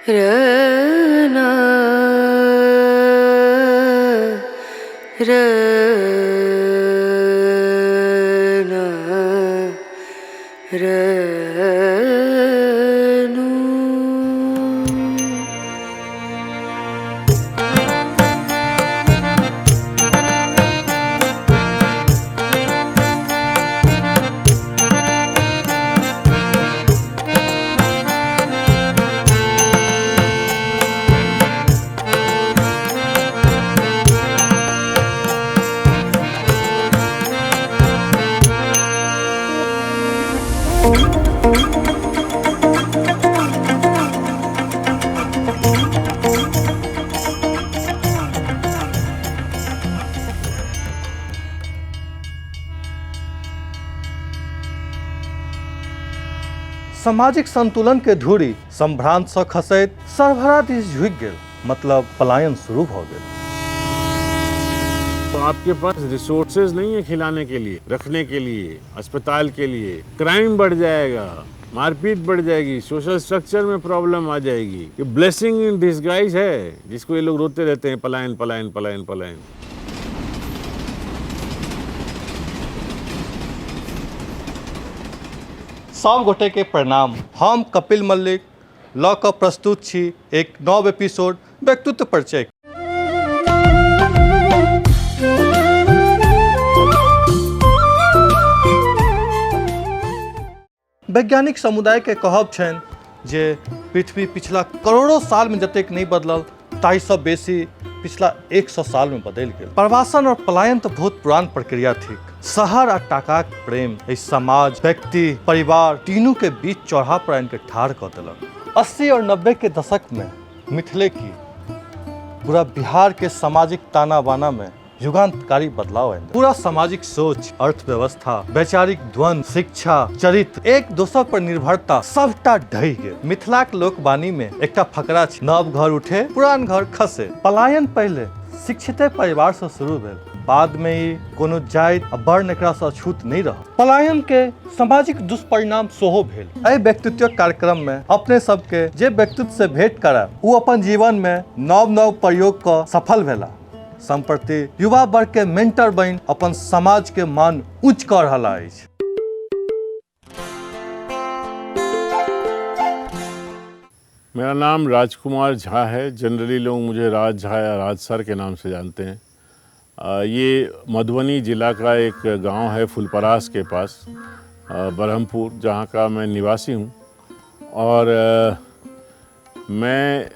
रना रना रनु। सामाजिक संतुलन के धूरी संभ्रांत से खसैत सरभरा दिस झुक गेल, मतलब पलायन शुरू हो गया। तो आपके पास रिसोर्सेज नहीं है खिलाने के लिए, रखने के लिए, अस्पताल के लिए। क्राइम बढ़ जाएगा, मारपीट बढ़ जाएगी, सोशल स्ट्रक्चर में प्रॉब्लम आ जाएगी। ये ब्लेसिंग इन डिस्गाइज है जिसको ये लोग रोते रहते हैं, पलायन पलायन पलायन पलायन। सब गोटे के प्रणाम। हम कपिल मल्लिक लऽ कऽ प्रस्तुत छी एक नव एपिसोड व्यक्तित्व परिचय। वैज्ञानिक समुदाय के कहब छनि जे पृथ्वी पिछला करोड़ों साल में जतेक नहीं बदलल ताहिसँ बेसी पिछला 100 साल में बदल गया। प्रवासन और पलायन तो बहुत पुरान प्रक्रिया थी। शहर और टाका प्रेम इस समाज, व्यक्ति, परिवार तीनों के बीच चौराहा पर आन के ठाढ़ कर दिलक। 80 और 90 के दशक में मिथिले की पूरा बिहार के सामाजिक ताना बाना में युगांतकारी बदलाव आयल। पूरा सामाजिक सोच, अर्थव्यवस्था, वैचारिक द्वंद, शिक्षा, चरित्र, एक दोसर पर निर्भरता सबटा ढहि गेल। मिथिलाक लोकवाणी में एकटा फकरा छै, नव घर उठे पुरान घर खसे। पलायन पहले शिक्षित परिवार से शुरू भेल, बाद में ही कोनो जाति आ वर्ण एकरा से अछूत नहीं रहा। पलायन के सामाजिक दुष्परिणाम सेहो भेल। एहि व्यक्तित्व कार्यक्रम में अपने सबके जे व्यक्तित्व से भेंट करायब ओ अपन जीवन में नव नव प्रयोग क सफल भेला। संप्रति युवा वर्ग के मेंटर बन अपन समाज के मान उच्च कर रहा है। मेरा नाम राजकुमार झा है। जनरली लोग मुझे राज झा या राज सर के नाम से जानते हैं। ये मधुबनी जिला का एक गांव है फुलपरास के पास, बरहमपुर, जहां का मैं निवासी हूं। और मैं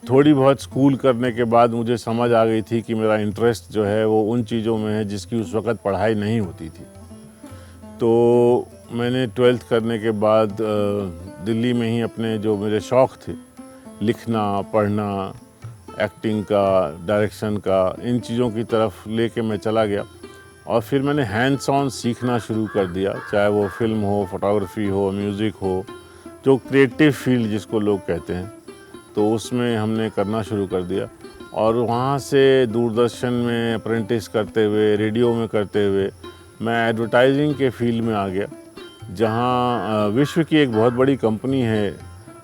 थोड़ी बहुत स्कूल करने के बाद मुझे समझ आ गई थी कि मेरा इंटरेस्ट जो है वो उन चीज़ों में है जिसकी उस वक़्त पढ़ाई नहीं होती थी। तो मैंने 12th करने के बाद दिल्ली में ही अपने जो मेरे शौक़ थे, लिखना, पढ़ना, एक्टिंग का, डायरेक्शन का, इन चीज़ों की तरफ लेके मैं चला गया। और फिर मैंने हैंड्स ऑन सीखना शुरू कर दिया, चाहे वो फिल्म हो, फोटोग्राफी हो, म्यूज़िक हो, जो क्रिएटिव फील्ड जिसको लोग कहते हैं, तो उसमें हमने करना शुरू कर दिया। और वहाँ से दूरदर्शन में अप्रेंटिस करते हुए, रेडियो में करते हुए मैं एडवर्टाइजिंग के फील्ड में आ गया, जहाँ विश्व की एक बहुत बड़ी कंपनी है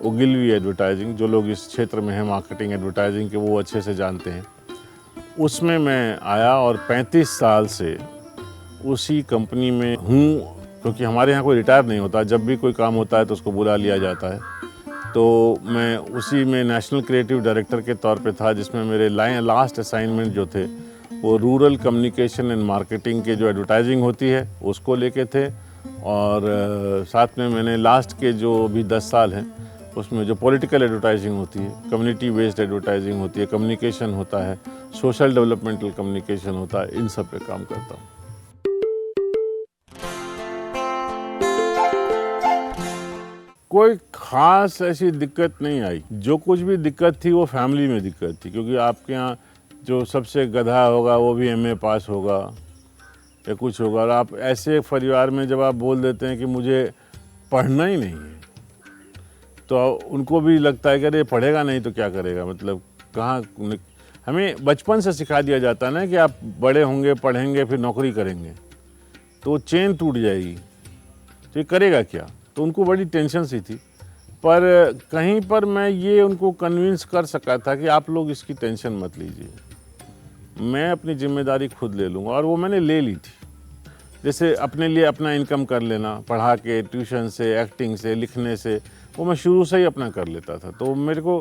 ओगिलवी एडवर्टाइजिंग। जो लोग इस क्षेत्र में हैं मार्केटिंग एडवर्टाइजिंग के, वो अच्छे से जानते हैं। उसमें मैं आया और 35 साल से उसी कंपनी में हूँ, क्योंकि हमारे यहाँ कोई रिटायर नहीं होता। जब भी कोई काम होता है तो उसको बुला लिया जाता है। तो मैं उसी में नेशनल क्रिएटिव डायरेक्टर के तौर पे था, जिसमें मेरे लास्ट असाइनमेंट जो थे वो रूरल कम्युनिकेशन एंड मार्केटिंग के जो एडवर्टाइजिंग होती है उसको लेके थे। और साथ में मैंने लास्ट के जो अभी 10 साल हैं उसमें जो पॉलिटिकल एडवर्टाइजिंग होती है, कम्युनिटी बेस्ड एडवर्टाइजिंग होती है, कम्युनिकेशन होता है, सोशल डेवलपमेंटल कम्युनिकेशन होता है, इन सब पे काम करता हूँ। कोई ख़ास ऐसी दिक्कत नहीं आई। जो कुछ भी दिक्कत थी वो फैमिली में दिक्कत थी, क्योंकि आपके यहाँ जो सबसे गधा होगा वो भी MA पास होगा या कुछ होगा, और आप ऐसे परिवार में जब आप बोल देते हैं कि मुझे पढ़ना ही नहीं है, तो उनको भी लगता है कि अरे पढ़ेगा नहीं तो क्या करेगा। मतलब कहाँ, हमें बचपन से सिखा दिया जाता है ना कि आप बड़े होंगे, पढ़ेंगे, फिर नौकरी करेंगे, तो चेन टूट जाएगी, तो ये करेगा क्या। तो उनको बड़ी टेंशन सी थी। पर कहीं पर मैं ये उनको कन्विंस कर सका था कि आप लोग इसकी टेंशन मत लीजिए, मैं अपनी जिम्मेदारी खुद ले लूँगा, और वो मैंने ले ली थी। जैसे अपने लिए अपना इनकम कर लेना, पढ़ा के, ट्यूशन से, एक्टिंग से, लिखने से, वो मैं शुरू से ही अपना कर लेता था, तो मेरे को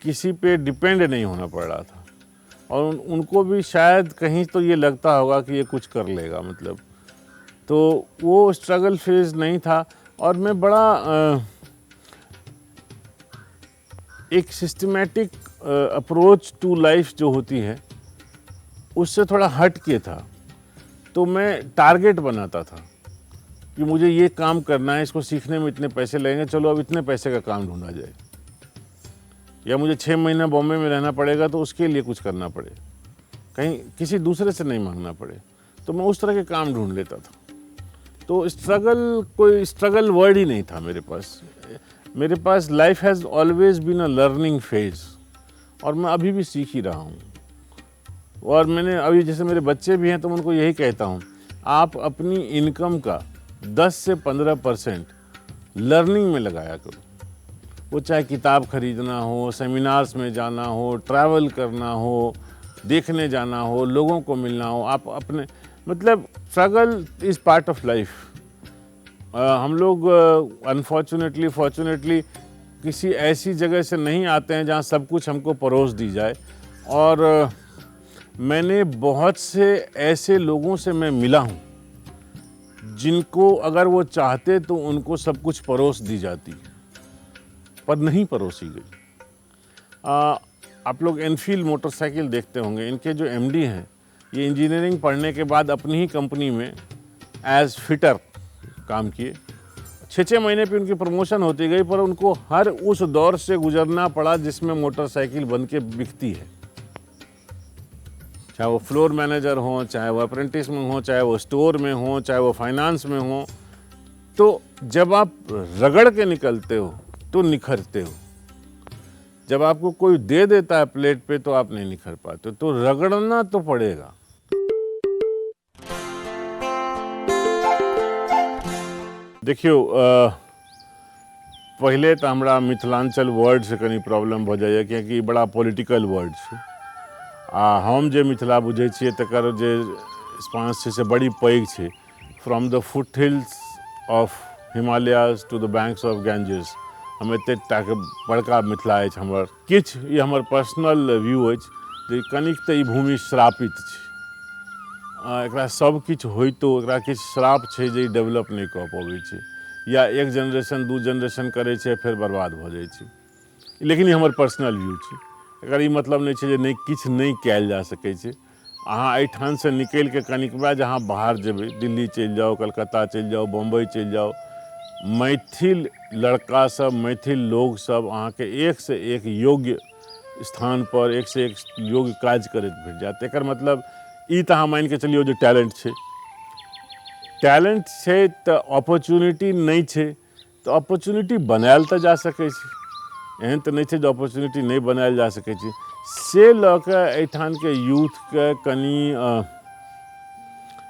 किसी पे डिपेंड नहीं होना पड़ रहा था। और उनको भी शायद कहीं तो ये लगता होगा कि ये कुछ कर लेगा, मतलब, तो वो स्ट्रगल फेज नहीं था। और मैं बड़ा एक सिस्टमेटिक अप्रोच टू लाइफ जो होती है उससे थोड़ा हट के था। तो मैं टारगेट बनाता था कि मुझे ये काम करना है, इसको सीखने में इतने पैसे लगेंगे, चलो अब इतने पैसे का काम ढूंढा जाए, या मुझे 6 महीना बॉम्बे में रहना पड़ेगा तो उसके लिए कुछ करना पड़े, कहीं किसी दूसरे से नहीं मांगना पड़े, तो मैं उस तरह के काम ढूंढ लेता था। तो स्ट्रगल, कोई स्ट्रगल वर्ड ही नहीं था मेरे पास। मेरे पास life has always been a learning phase, और मैं अभी भी सीख ही रहा हूँ। और मैंने अभी, जैसे मेरे बच्चे भी हैं, तो मैं उनको यही कहता हूँ, आप अपनी इनकम का 10 से 15% लर्निंग में लगाया करो। वो चाहे किताब खरीदना हो, सेमिनार्स में जाना हो, ट्रैवल करना हो, देखने जाना हो, लोगों को मिलना हो, आप अपने, मतलब struggle is part of life. हम लोग अनफॉर्चुनेटली फॉर्चुनेटली किसी ऐसी जगह से नहीं आते हैं जहाँ सब कुछ हमको परोस दी जाए। और मैंने बहुत से ऐसे लोगों से मैं मिला हूँ जिनको अगर वो चाहते तो उनको सब कुछ परोस दी जाती, पर नहीं परोसी गई। आप लोग एनफील्ड मोटरसाइकिल देखते होंगे, इनके जो एमडी हैं, ये इंजीनियरिंग पढ़ने के बाद अपनी ही कंपनी में एज फिटर काम किए। 6-6 महीने पे उनकी प्रमोशन होती गई, पर उनको हर उस दौर से गुजरना पड़ा जिसमें मोटरसाइकिल बन के बिकती है। चाहे वो फ्लोर मैनेजर हो, चाहे वो अप्रेंटिस में हो, चाहे वो स्टोर में हो, चाहे वो फाइनेंस में हो। तो जब आप रगड़ के निकलते हो तो निखरते हो, जब आपको कोई दे देता है प्लेट पे तो आप नहीं निखर पाते, तो रगड़ना तो पड़ेगा। देखियो, पहले तो हमरा मिथिलांचल वर्ड से कनी प्रॉब्लम भ जाइए, क्योंकि बड़ा पॉलिटिकल वर्ड है। हम जे मिथिला बुझे छिए तकर जे स्पांस छै से बड़ी पैघ छै। From the foot hills of Himalayas to the banks of Ganges, हम एतेटा के बड़का मिथिला अछि हमर। किछ ई हमर पर्सनल व्यू अछि जे कनिक तऽ ई भूमि श्रापित छै। एकरा सब किछु होइतो एकरा किछु श्राप छै जे डेवलप नहीं कऽ पबै छै, या एक जनरेशन 2 जनरेशन करे छै फिर बर्बाद भऽ जाइ छै। लेकिन ई हमर पर्सनल व्यू छै। एकर ई मतलब नहीं छै जे नहीं किछु नहीं कयल जा सकै छै। अहाँ एहिठाम से निकलि के कनिकबा जहाँ बाहर जेबै, दिल्ली चलि जाओ, कलकत्ता चलि जाओ, बम्बई चलि जाओ, मैथिल लड़का सब, मैथिल लोग सब अहाँके एक से एक योग्य स्थान पर, एक से एक योग्य काज करैत भेट जायत। एकर मतलब ई तऽ अहाँ मानि के चलियौ जे टैलेंट छै। टैलेंट छै तऽ अपॉर्चुनिटी नहीं छै, तऽ अपॉर्चुनिटी बनायल तऽ जा सकै छै। एहन तऽ नहीं छै जे अपॉर्चुनिटी नहीं बनायल जा सकै छै। से लऽ कऽ एहिठाम के यूथ के कनी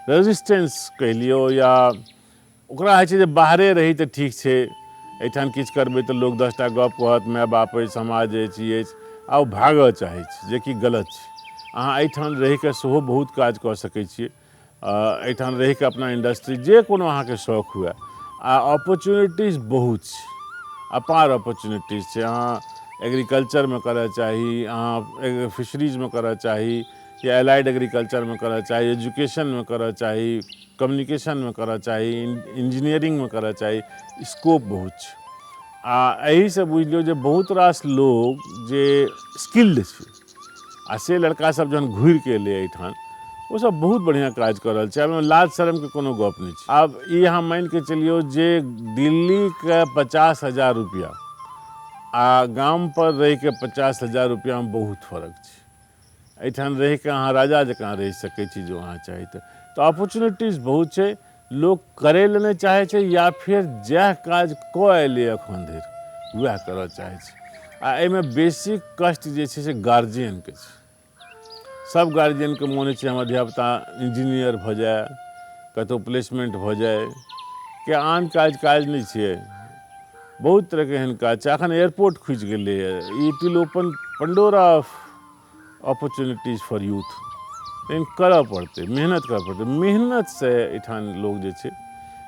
रेजिस्टेंस कहि लियौ, या ओकरा होइ छै जे बाहरे रही तऽ ठीक छै, एहिठाम किछु करबै तऽ लोग 10टा गप कहत, माय बाप अछि, समाज अछि, ई अछि, आ ओ भागऽ चाहै छै, जेकि गलत छै। अहाँ एहिठाम रहि कऽ सेहो बहुत काज कऽ सकै छियै। एहिठाम रहि कऽ अपना इंडस्ट्री, जे कोनो अहाँके शौक हुए, आ अपॉर्चुनिटीज बहुत छै, अपार अपॉर्चुनिटीज छै। अहाँ एग्रीकल्चर में करऽ चाही, अहाँ फिशरीज में करऽ चाही, या एलाइड एग्रीकल्चर में करऽ चाही, एजुकेशन में करऽ चाही, कम्युनिकेशन में करऽ चाही, इंजीनियरिंग में करऽ चाही, स्कोप बहुत छै। एही से बुझ लियौ जे बहुत रास लोग जे स्किल्ड छै, आ से लड़का सब जहन घुरि के एलै एहिठाम, वो सब बहुत बढ़िया काज कर रहल छै। एहिमे लाज शर्म के कोनो गप नहीं छै। आब ई अहाँ मानि के चलियौ जे दिल्ली के 50,000 रुपया आ गाम पर रहि के 50,000 रुपया में बहुत फर्क छै। एहिठाम रहि के अहाँ राजा जकाँ रहि सकै छी जो अहाँ चाही तऽ अपॉर्चुनिटीज बहुत छै। लोग करे ले नहीं चाहे छै, या फिर जह काज कऽ एलै एखन धरि वएह करऽ चाहे छै। आ एहिमे बेसिक कष्ट जे छै से गार्जियन के छै। सब गार्जियन के मोन छै हमर धियापुता इंजीनियर भऽ जाए, कतौ प्लेसमेंट भऽ जाए, कि आन काज नहीं छियै। बहुत तरह के हन काज अखन एयरपोर्ट खुज गए, it will open Pandora of opportunities for youth. लेकिन करऽ पड़ते, मेहनत करऽ पड़ते, मेहनत से एठान लोग जे छै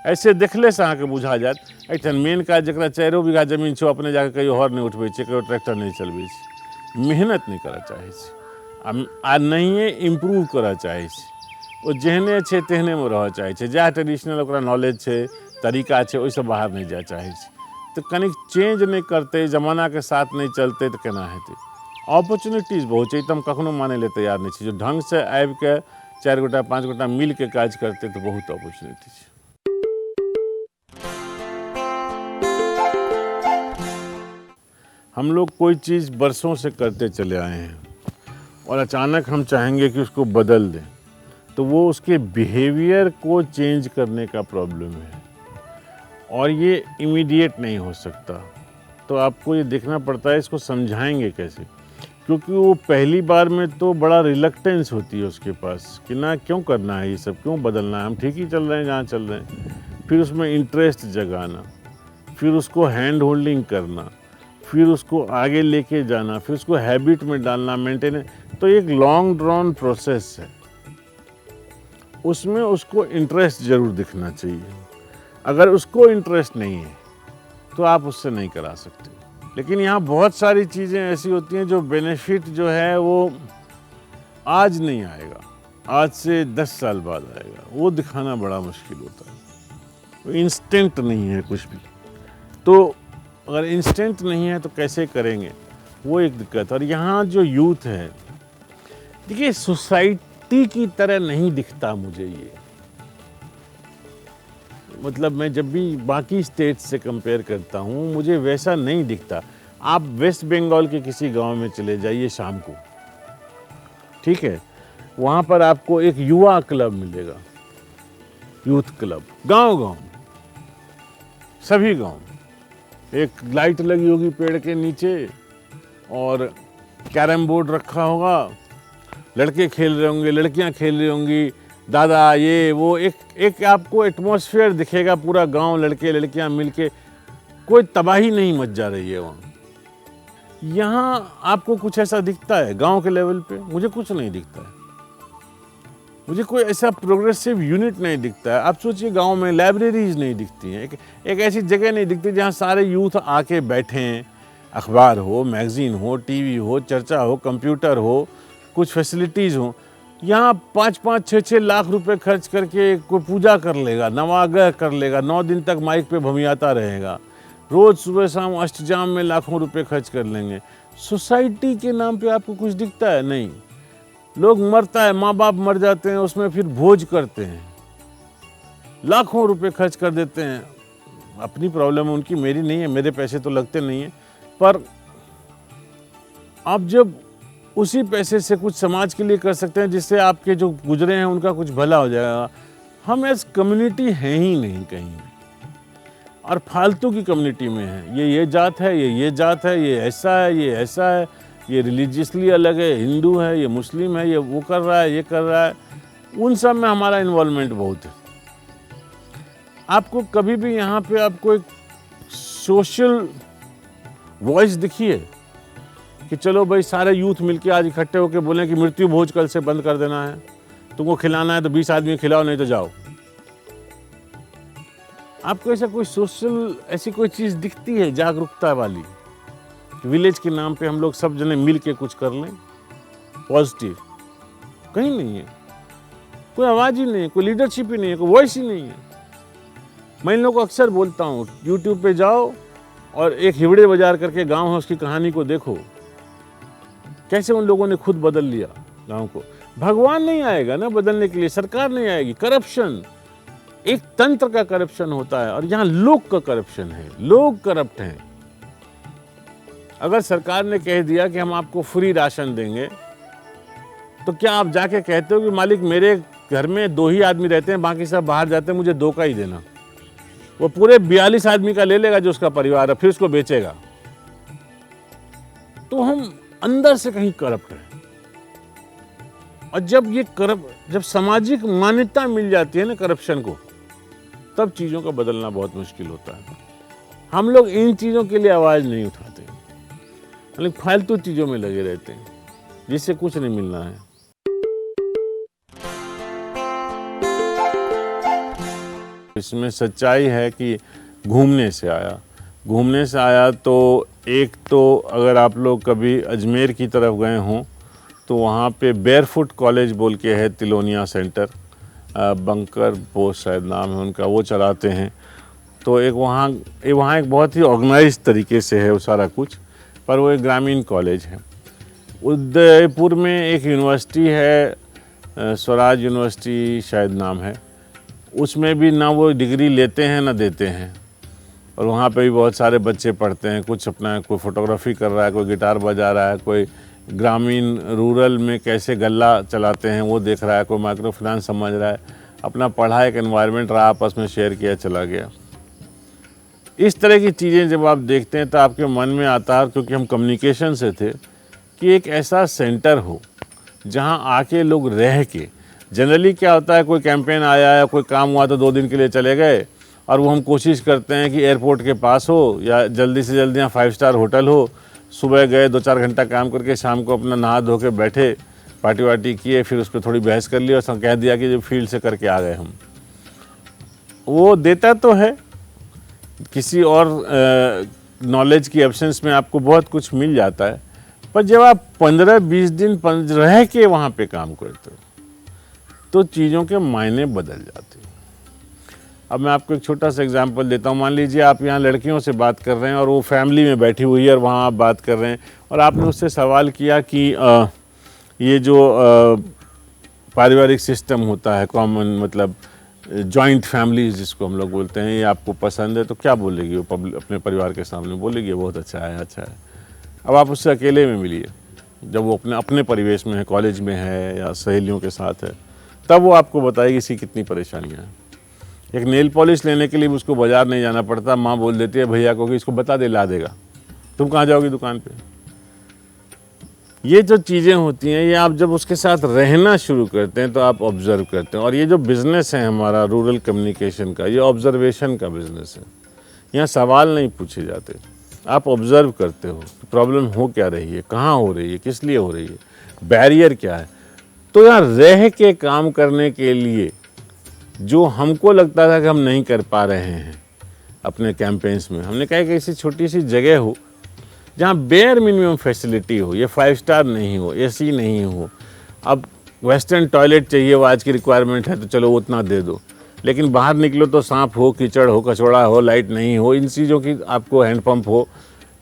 ऐसे देखले से अहाँके बुझा जायत एठान मेन काज जकरा 4 बीघा जमीन छो अपने जाके कहियो हर नहीं उठबै छै, कहियो ट्रैक्टर नहीं चलबै छै, मेहनत नहीं करऽ चाहै छै आ नहिए इम्प्रूव करऽ चाहै छै। ओ जेहने छै तेहने में रहऽ चाहै छै, जएह ट्रेडिशनल ओकरा नॉलेज छै, तरीका छै, ओहिसँ बाहर नहीं जाय चाहै छै। तो कनिक चेंज नहीं करते, जमाना के साथ नहीं चलते तो केना हेतै। अपॉर्चुनिटीज बहुत छै, तो हम कखनो मानै ले तैयार नहीं छी। जो ढंग से आबि के 4 गोटा 5 गोटा मिल के काज करते तो बहुत अपॉर्चुनिटी छै। हम लोग कोई चीज़ बरसों से करते चले आए हैं और अचानक हम चाहेंगे कि उसको बदल दें, तो वो उसके बिहेवियर को चेंज करने का प्रॉब्लम है और ये इमीडिएट नहीं हो सकता। तो आपको ये देखना पड़ता है इसको समझाएंगे कैसे, क्योंकि वो पहली बार में तो बड़ा रिलक्टेंस होती है उसके पास कि ना क्यों करना है ये सब, क्यों बदलना है, हम ठीक ही चल रहे हैं जहाँ चल रहे हैं। फिर उसमें इंटरेस्ट जगाना, फिर उसको हैंड होल्डिंग करना, फिर उसको आगे लेके जाना, फिर उसको हैबिट में डालना, मेंटेन, तो एक लॉन्ग ड्रॉन प्रोसेस है। उसमें उसको इंटरेस्ट ज़रूर दिखना चाहिए। अगर उसको इंटरेस्ट नहीं है तो आप उससे नहीं करा सकते। लेकिन यहाँ बहुत सारी चीज़ें ऐसी होती हैं जो बेनिफिट जो है वो आज नहीं आएगा, आज से 10 साल बाद आएगा, वो दिखाना बड़ा मुश्किल होता है। इंस्टेंट नहीं है कुछ भी, तो अगर इंस्टेंट नहीं है तो कैसे करेंगे, वो एक दिक्कत। और यहाँ जो यूथ है, देखिए सोसाइटी की तरह नहीं दिखता मुझे ये, मतलब मैं जब भी बाकी स्टेट से कंपेयर करता हूँ मुझे वैसा नहीं दिखता। आप वेस्ट बंगाल के किसी गांव में चले जाइए शाम को, ठीक है, वहाँ पर आपको एक युवा क्लब मिलेगा, यूथ क्लब, गांव-गांव, सभी गांव, एक लाइट लगी होगी पेड़ के नीचे और कैरम बोर्ड रखा होगा, लड़के खेल रहे होंगे, लड़कियां खेल रही होंगी, दादा ये वो, एक आपको एटमॉस्फेयर दिखेगा, पूरा गांव लड़के लड़कियां मिलके, कोई तबाही नहीं मच जा रही है वहाँ। यहाँ आपको कुछ ऐसा दिखता है गांव के लेवल पे? मुझे कुछ नहीं दिखता है, मुझे कोई ऐसा प्रोग्रेसिव यूनिट नहीं दिखता है। आप सोचिए गांव में लाइब्रेरीज नहीं दिखती हैं, एक ऐसी जगह नहीं दिखती जहाँ सारे यूथ आके बैठें, अखबार हो, मैगजीन हो, टीवी हो, चर्चा हो, कंप्यूटर हो, कुछ फैसिलिटीज़ हो। यहाँ 5-5, 6-6 लाख रुपए खर्च करके कोई पूजा कर लेगा, नवाग्रह कर लेगा, 9 दिन तक माइक पे भमियाता रहेगा, रोज़ सुबह शाम अष्टजाम में लाखों रुपए खर्च कर लेंगे। सोसाइटी के नाम पे आपको कुछ दिखता है? नहीं। लोग मरता है, माँ बाप मर जाते हैं, उसमें फिर भोज करते हैं, लाखों रुपए खर्च कर देते हैं। अपनी प्रॉब्लम है उनकी, मेरी नहीं है, मेरे पैसे तो लगते नहीं है। पर आप जब उसी पैसे से कुछ समाज के लिए कर सकते हैं जिससे आपके जो गुजरे हैं उनका कुछ भला हो जाएगा। हम एज कम्युनिटी हैं ही नहीं कहीं, और फालतू की कम्युनिटी में है। ये जात है, ये जात है, ये ऐसा है, ये ऐसा है, ये रिलीजियसली अलग है, हिंदू है, ये मुस्लिम है, ये वो कर रहा है, ये कर रहा है। उन सब में हमारा इन्वॉल्वमेंट बहुत है। आपको कभी भी यहाँ पे आपको एक सोशल वॉइस दिखी है कि चलो भाई सारे यूथ मिलके आज इकट्ठे होकर बोलें कि मृत्यु भोज कल से बंद कर देना है, तुमको खिलाना है तो 20 आदमी खिलाओ, नहीं तो जाओ? आपको ऐसा कोई सोशल ऐसी कोई चीज़ दिखती है जागरूकता वाली? विलेज के नाम पे हम लोग सब जने मिल के कुछ कर लें पॉजिटिव? कहीं नहीं है, कोई आवाज़ ही नहीं है, कोई लीडरशिप ही नहीं है, कोई वॉइस ही नहीं है। मैं इन लोगों को अक्सर बोलता हूँ, यूट्यूब पे जाओ और एक हिवड़े बाजार करके गांव है, उसकी कहानी को देखो, कैसे उन लोगों ने खुद बदल लिया गांव को। भगवान नहीं आएगा ना बदलने के लिए, सरकार नहीं आएगी, करप्शन, एक तंत्र का करप्शन होता है, और यहाँ लोग का करप्शन है, लोग करप्ट हैं। अगर सरकार ने कह दिया कि हम आपको फ्री राशन देंगे, तो क्या आप जाके कहते हो कि मालिक मेरे घर में 2 ही आदमी रहते हैं, बाकी सब बाहर जाते हैं, मुझे 2 का ही देना? वो पूरे 42 आदमी का ले लेगा जो उसका परिवार है, फिर उसको बेचेगा। तो हम अंदर से कहीं करप्ट हैं। और जब सामाजिक मान्यता मिल जाती है ना करप्शन को, तब चीज़ों का बदलना बहुत मुश्किल होता है। हम लोग इन चीज़ों के लिए आवाज़ नहीं उठाते, मतलब फालतू चीज़ों में लगे रहते हैं जिससे कुछ नहीं मिलना है। इसमें सच्चाई है कि घूमने से आया तो एक तो अगर आप लोग कभी अजमेर की तरफ गए हों तो वहाँ पे बेयरफुट कॉलेज बोल के है, तिलोनिया सेंटर, बंकर बोस शायद नाम है उनका, वो चलाते हैं। तो एक वहाँ एक बहुत ही ऑर्गेनाइज तरीके से है वो सारा कुछ, पर वो एक ग्रामीण कॉलेज है। उदयपुर में एक यूनिवर्सिटी है, स्वराज यूनिवर्सिटी शायद नाम है, उसमें भी ना वो डिग्री लेते हैं ना देते हैं, और वहाँ पे भी बहुत सारे बच्चे पढ़ते हैं। कुछ अपना कोई फोटोग्राफी कर रहा है, कोई गिटार बजा रहा है, कोई ग्रामीण रूरल में कैसे गल्ला चलाते हैं वो देख रहा है, कोई माइक्रो फाइनेंस समझ रहा है। अपना पढ़ा एक एनवायरनमेंट रहा, आपस में शेयर किया, चला गया। इस तरह की चीज़ें जब आप देखते हैं तो आपके मन में आता है, क्योंकि हम कम्युनिकेशन से थे, कि एक ऐसा सेंटर हो जहाँ आके लोग रह के, जनरली क्या होता है, कोई कैंपेन आया या कोई काम हुआ तो 2 दिन के लिए चले गए, और वो हम कोशिश करते हैं कि एयरपोर्ट के पास हो या जल्दी से जल्दी यहाँ 5 स्टार होटल हो। सुबह गए, 2-4 घंटा काम करके शाम को अपना नहा धो के बैठे, पार्टी वार्टी किए, फिर उस पर थोड़ी बहस कर ली और कह दिया कि जो फील्ड से करके आ गए हम। वो देता तो है, किसी और नॉलेज की एब्सेंस में आपको बहुत कुछ मिल जाता है, पर जब आप 15-20 दिन रह के वहाँ पे काम करते हो तो चीज़ों के मायने बदल जाते हैं। अब मैं आपको एक छोटा सा एग्जांपल देता हूँ। मान लीजिए आप यहाँ लड़कियों से बात कर रहे हैं और वो फैमिली में बैठी हुई है और वहाँ आप बात कर रहे हैं, और आपने उससे सवाल किया कि ये जो पारिवारिक सिस्टम होता है, कॉमन मतलब जॉइंट फैमिलीज जिसको हम लोग बोलते हैं, ये आपको पसंद है, तो क्या बोलेगी वो अपने परिवार के सामने? बोलेगी बहुत अच्छा है, अच्छा है। अब आप उससे अकेले में मिलिए, जब वो अपने परिवेश में है, कॉलेज में है या सहेलियों के साथ है, तब वो आपको बताएगी इसकी कितनी परेशानियाँ हैं। एक नेल पॉलिश लेने के लिए भी उसको बाज़ार नहीं जाना पड़ता, माँ बोल देती है भैया को कि इसको बता दे, ला देगा। तुम कहाँ जाओगी दुकान पे? ये जो चीज़ें होती हैं, ये आप जब उसके साथ रहना शुरू करते हैं तो आप ऑब्ज़र्व करते हैं। और ये जो बिज़नेस है हमारा रूरल कम्युनिकेशन का, ये ऑब्ज़र्वेशन का बिज़नेस है। यहाँ सवाल नहीं पूछे जाते, आप ऑब्ज़र्व करते हो कि प्रॉब्लम हो क्या रही है, कहाँ हो रही है, किस लिए हो रही है, बैरियर क्या है। तो यहाँ रह के काम करने के लिए जो हमको लगता था कि हम नहीं कर पा रहे हैं अपने कैंपेन्स में, हमने कहा कि ऐसी छोटी सी जगह हो जहाँ बेयर मिनिमम फैसिलिटी हो, ये 5 स्टार नहीं हो, एसी नहीं हो। अब वेस्टर्न टॉयलेट चाहिए, वो आज की रिक्वायरमेंट है, तो चलो उतना दे दो, लेकिन बाहर निकलो तो सांप हो, कीचड़ हो, कचौड़ा हो, लाइट नहीं हो, इन चीज़ों की आपको हैंडपम्प हो।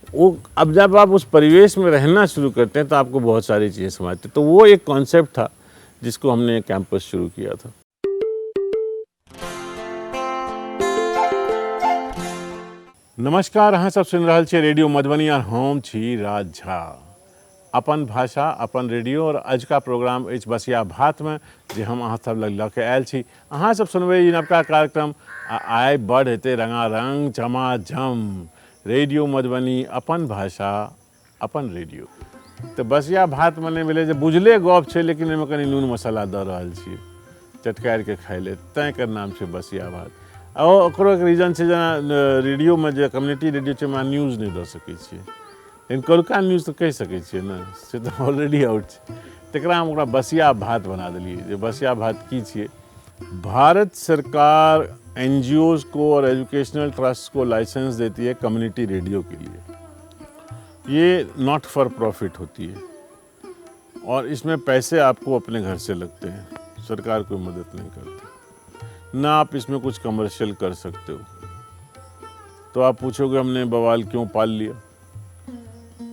वो अब जब आप उस परिवेश में रहना शुरू करते हैं तो आपको बहुत सारी चीज़ें समझते हैं। तो वो एक कॉन्सेप्ट था जिसको हमने कैंपस शुरू किया था। नमस्कार, अहाँ सब सुन रहल छे रेडियो मधुबनी और हम छी राज झा। अपन भाषा अपन रेडियो और आज का प्रोग्राम इस बसिया भात में जे हम अहाँ सब लग के आयल छी। अहाँ सब सुनबे ई नवका कार्यक्रम आय बढ़ हेते रंगारंग झमाझम, रेडियो मधुबनी अपन भाषा अपन रेडियो। तो बसिया भात मने मिले जे बुझले गप छे, लेकिन एमे कनी नून मसाला दऽ रहल छी, चटकार के खाइ ले, तैं कर नाम छे बसिया भात। और ओकरो एक रीजन छै, जेना रेडियो में जे कम्युनिटी रेडियो छै, ओहिमे न्यूज़ नहीं दऽ सकै छियै, लेकिन कोलका न्यूज़ तो कहि सकै छियै ने, से तो ऑलरेडी आउट छै। तकरा हम ओकरा बसिया भात बना देलिए। जे बसिया भात की छियै? भारत सरकार NGOs को और एजुकेशनल ट्रस्ट को लाइसेंस देती है कम्युनिटी रेडियो के लिए। ये नॉट फॉर प्रॉफिट होती है और इसमें पैसे आपको अपने घर से लगते हैं, सरकार कोई मदद नहीं करती, ना आप इसमें कुछ कमर्शियल कर सकते हो। तो आप पूछोगे हमने बवाल क्यों पाल लिया?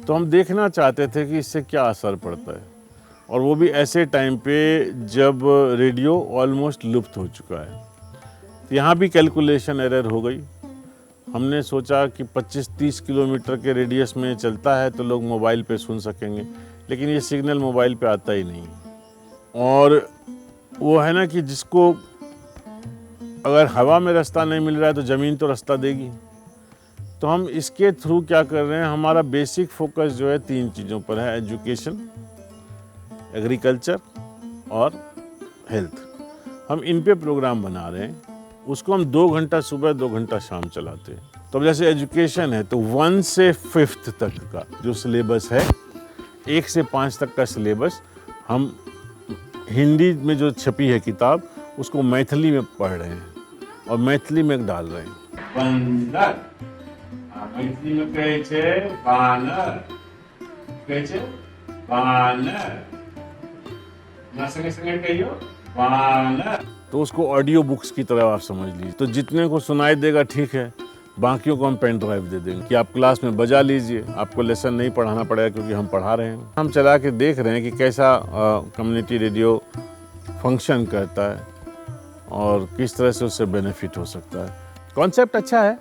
तो हम देखना चाहते थे कि इससे क्या असर पड़ता है, और वो भी ऐसे टाइम पे जब रेडियो ऑलमोस्ट लुप्त हो चुका है। यहाँ भी कैलकुलेशन एरर हो गई। हमने सोचा कि 25-30 किलोमीटर के रेडियस में चलता है तो लोग मोबाइल पे सुन सकेंगे, लेकिन ये सिग्नल मोबाइल पे आता ही नहीं। और वो है ना कि जिसको अगर हवा में रास्ता नहीं मिल रहा है तो ज़मीन तो रास्ता देगी। तो हम इसके थ्रू क्या कर रहे हैं, हमारा बेसिक फोकस जो है 3 चीज़ों पर है, एजुकेशन, एग्रीकल्चर और हेल्थ। हम इन पे प्रोग्राम बना रहे हैं। उसको हम 2 घंटा सुबह 2 घंटा शाम चलाते हैं। तो अब जैसे एजुकेशन है तो 1 से 5th तक का जो सिलेबस है, 1 से 5 तक का सिलेबस हम हिंदी में जो छपी है किताब उसको मैथिली में पढ़ रहे हैं और मैथिली में डाल रहे हैं। बंदर मैथिली में कहे छे बानर, कहे छे बानर, ना संगे संगे कहियो बानर। तो उसको ऑडियो बुक्स की तरह आप समझ लीजिए। तो जितने को सुनाई देगा ठीक है, बाकियों को हम पेन ड्राइव दे देंगे कि आप क्लास में बजा लीजिए, आपको लेसन नहीं पढ़ाना पड़ेगा क्योंकि हम पढ़ा रहे हैं। हम चला के देख रहे हैं कि कैसा कम्युनिटी रेडियो फंक्शन करता है और किस तरह से उससे बेनिफिट हो सकता है। कॉन्सेप्ट अच्छा है,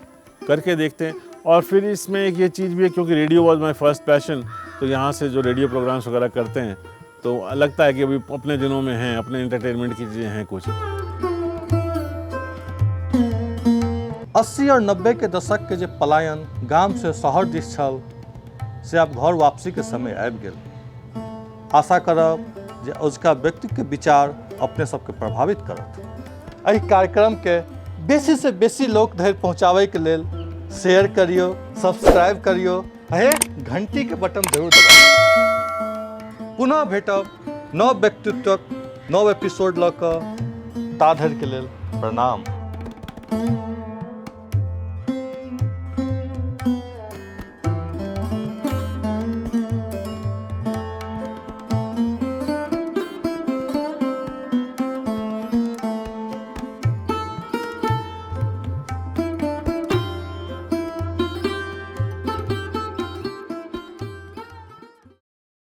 करके देखते हैं। और फिर इसमें एक ये चीज़ भी है, क्योंकि radio was my first passion, तो यहाँ से जो रेडियो प्रोग्राम्स वगैरह करते हैं तो लगता है कि अभी अपने दिनों में हैं, अपने एंटरटेनमेंट की चीज़ें हैं कुछ। 80 और 90 के दशक के जो पलायन गाम से शहर दिस छल से आब घर वापसी के समय आबि गेल। आशा करब जे उसका व्यक्ति के विचार अपने सबके प्रभावित करत। एहि कार्यक्रम के बेसी से बेसी लोक धरि पहुँचाबै के लेल शेयर करियो, सब्सक्राइब करियो, हे घंटी के बटन जरूर दबाइयो। पुनः भेटब नव व्यक्तित्वक नव एपिसोड लऽ कऽ। ता धरि के लेल प्रणाम।